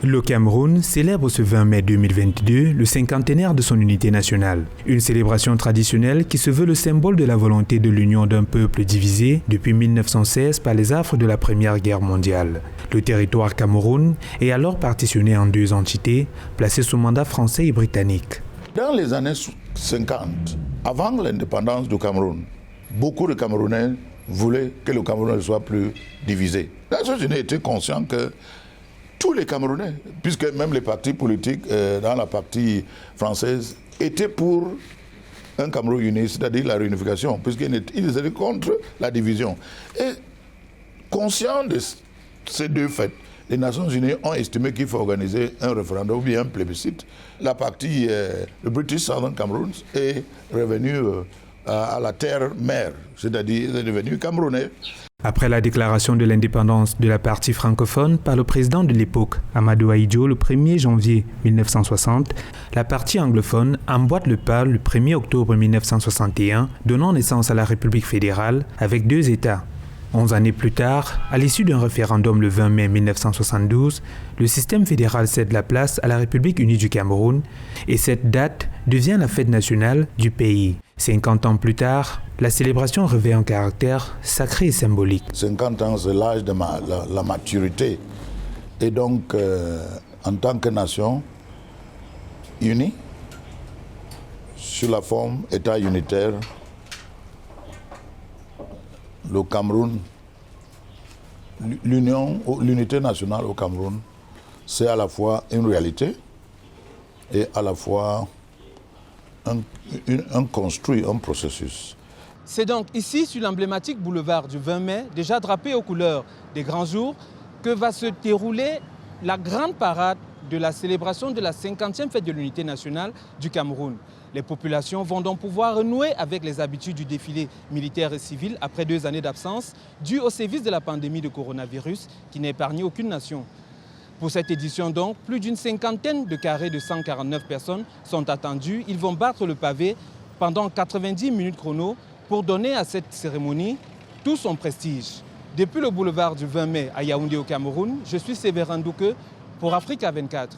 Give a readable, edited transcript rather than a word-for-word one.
Le Cameroun célèbre ce 20 mai 2022 le cinquantenaire de son unité nationale. Une célébration traditionnelle qui se veut le symbole de la volonté de l'union d'un peuple divisé depuis 1916 par les affres de la Première Guerre mondiale. Le territoire Cameroun est alors partitionné en deux entités, placées sous mandat français et britannique. Dans les années 50, avant l'indépendance du Cameroun, beaucoup de Camerounais voulaient que le Cameroun ne soit plus divisé. Les Nations Unies étaient conscients que tous les Camerounais, puisque même les partis politiques dans la partie française étaient pour un Cameroun uni, c'est-à-dire la réunification, puisqu'ils étaient contre la division. Et conscients de ces deux faits, les Nations Unies ont estimé qu'il faut organiser un référendum ou bien un plébiscite. La partie, le British Southern Cameroon, est revenu à la terre-mère, c'est-à-dire est devenu camerounais. Après la déclaration de l'indépendance de la partie francophone par le président de l'époque, Amadou Ahidjo, le 1er janvier 1960, la partie anglophone emboîte le pas le 1er octobre 1961, donnant naissance à la République fédérale avec deux États. 11 années plus tard, à l'issue d'un référendum le 20 mai 1972, le système fédéral cède la place à la République unie du Cameroun et cette date devient la fête nationale du pays. 50 ans plus tard, la célébration revêt un caractère sacré et symbolique. 50 ans, c'est l'âge de la maturité. Et donc, en tant que nation unie, sur la forme État unitaire, le Cameroun, l'unité nationale au Cameroun, c'est à la fois une réalité et à la fois un construit, un processus. C'est donc ici, sur l'emblématique boulevard du 20 mai, déjà drapé aux couleurs des grands jours, que va se dérouler la grande parade de la célébration de la 50e fête de l'unité nationale du Cameroun. Les populations vont donc pouvoir renouer avec les habitudes du défilé militaire et civil après 2 années d'absence, dû au sévice de la pandémie de coronavirus qui n'a épargné aucune nation. Pour cette édition donc, plus d'une cinquantaine de carrés de 149 personnes sont attendus. Ils vont battre le pavé pendant 90 minutes chrono pour donner à cette cérémonie tout son prestige. Depuis le boulevard du 20 mai à Yaoundé au Cameroun, je suis Séverin Douke pour Africa 24.